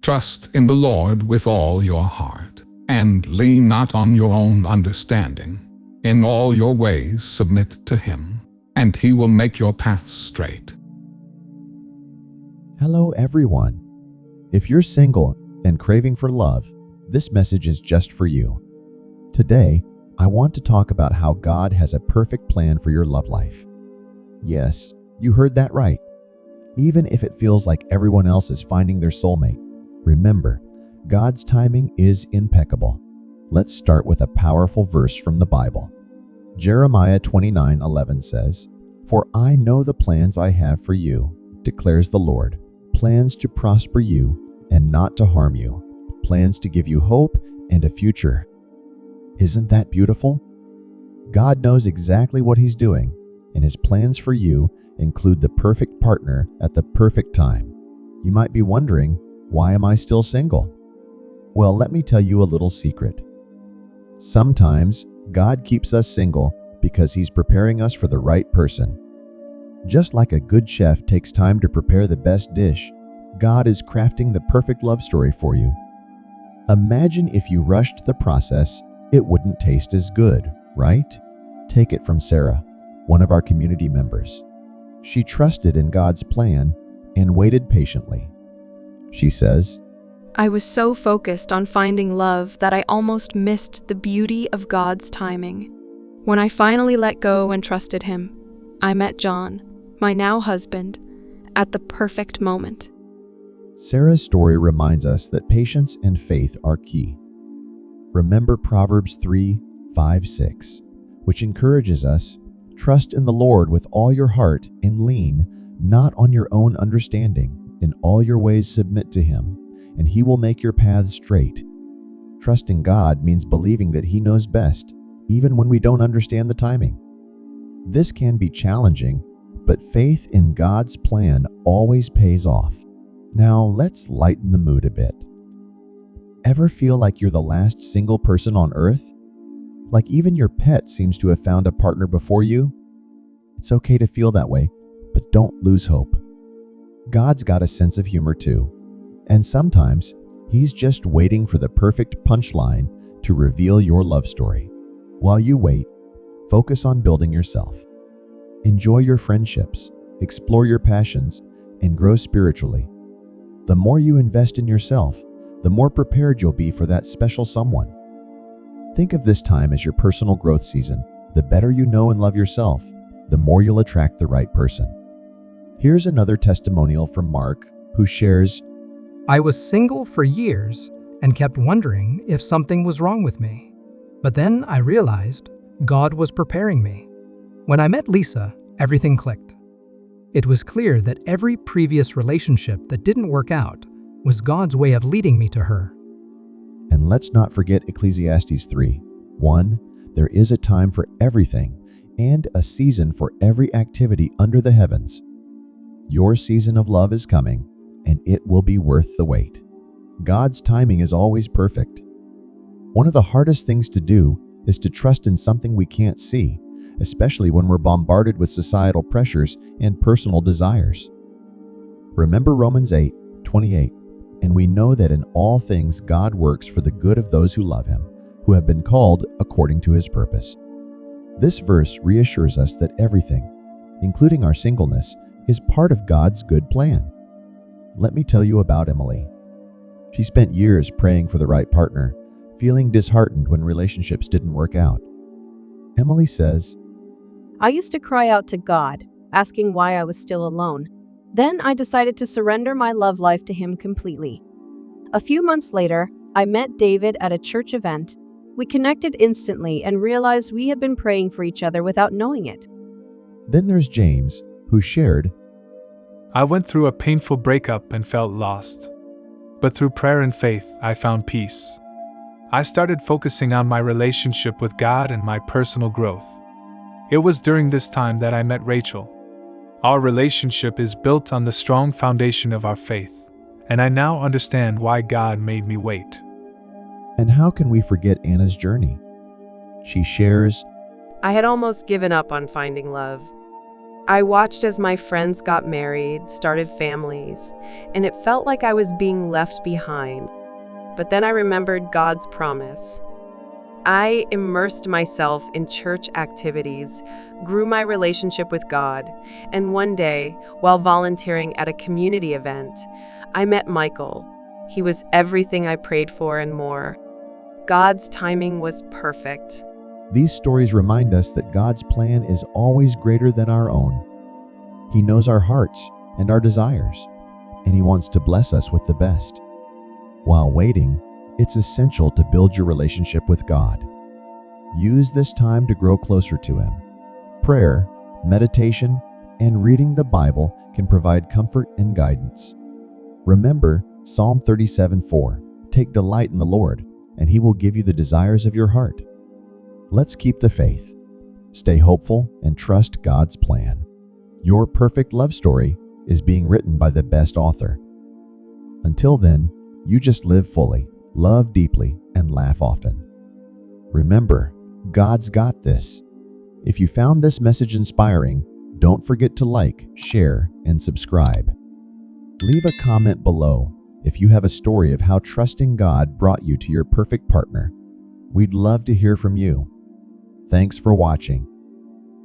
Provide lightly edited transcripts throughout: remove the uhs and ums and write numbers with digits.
Trust in the Lord with all your heart, and lean not on your own understanding. In all your ways submit to Him, and He will make your paths straight. Hello everyone. If you're single and craving for love, this message is just for you. Today, I want to talk about how God has a perfect plan for your love life. Yes, you heard that right. Even if it feels like everyone else is finding their soulmate, remember, God's timing is impeccable. Let's start with a powerful verse from the Bible. Jeremiah 29:11 says, "For I know the plans I have for you, declares the Lord, plans to prosper you and not to harm you, plans to give you hope and a future." Isn't that beautiful? God knows exactly what He's doing, and His plans for you include the perfect partner at the perfect time. You might be wondering, why am I still single? Well, let me tell you a little secret. Sometimes God keeps us single because He's preparing us for the right person. Just like a good chef takes time to prepare the best dish, God is crafting the perfect love story for you. Imagine if you rushed the process, it wouldn't taste as good, right? Take it from Sarah, one of our community members. She trusted in God's plan and waited patiently. She says, I was so focused on finding love that I almost missed the beauty of God's timing. When I finally let go and trusted Him, I met John, my now husband, at the perfect moment. Sarah's story reminds us that patience and faith are key. Remember Proverbs 3:5-6, which encourages us, trust in the Lord with all your heart and lean not on your own understanding. In all your ways submit to Him, and He will make your paths straight. Trusting God means believing that He knows best, even when we don't understand the timing. This can be challenging, but faith in God's plan always pays off. Now let's lighten the mood a bit. Ever feel like you're the last single person on earth? Like even your pet seems to have found a partner before you? It's okay to feel that way, but don't lose hope. God's got a sense of humor too, and sometimes He's just waiting for the perfect punchline to reveal your love story. While you wait, focus on building yourself. Enjoy your friendships, explore your passions, and grow spiritually. The more you invest in yourself, the more prepared you'll be for that special someone. Think of this time as your personal growth season. The better you know and love yourself, the more you'll attract the right person. Here's another testimonial from Mark, who shares, I was single for years and kept wondering if something was wrong with me. But then I realized God was preparing me. When I met Lisa, everything clicked. It was clear that every previous relationship that didn't work out was God's way of leading me to her. And let's not forget Ecclesiastes 3:1. There is a time for everything and a season for every activity under the heavens. Your season of love is coming, and it will be worth the wait. God's timing is always perfect. One of the hardest things to do is to trust in something we can't see, especially when we're bombarded with societal pressures and personal desires. Remember Romans 8:28, and we know that in all things God works for the good of those who love Him, who have been called according to His purpose. This verse reassures us that everything, including our singleness, is part of God's good plan. Let me tell you about Emily. She spent years praying for the right partner, feeling disheartened when relationships didn't work out. Emily says, I used to cry out to God, asking why I was still alone. Then I decided to surrender my love life to Him completely. A few months later, I met David at a church event. We connected instantly and realized we had been praying for each other without knowing it. Then there's James, who shared, I went through a painful breakup and felt lost. But through prayer and faith, I found peace. I started focusing on my relationship with God and my personal growth. It was during this time that I met Rachel. Our relationship is built on the strong foundation of our faith, and I now understand why God made me wait. And how can we forget Anna's journey? She shares, I had almost given up on finding love. I watched as my friends got married, started families, and it felt like I was being left behind. But then I remembered God's promise. I immersed myself in church activities, grew my relationship with God, and one day, while volunteering at a community event, I met Michael. He was everything I prayed for and more. God's timing was perfect. These stories remind us that God's plan is always greater than our own. He knows our hearts and our desires, and He wants to bless us with the best. While waiting, it's essential to build your relationship with God. Use this time to grow closer to Him. Prayer, meditation, and reading the Bible can provide comfort and guidance. Remember Psalm 37:4, "Take delight in the Lord, and He will give you the desires of your heart." Let's keep the faith. Stay hopeful and trust God's plan. Your perfect love story is being written by the best author. Until then, you just live fully, love deeply, and laugh often. Remember, God's got this. If you found this message inspiring, don't forget to like, share, and subscribe. Leave a comment below if you have a story of how trusting God brought you to your perfect partner. We'd love to hear from you. Thanks for watching.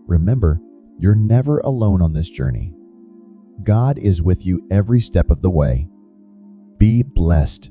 Remember, you're never alone on this journey. God is with you every step of the way. Be blessed.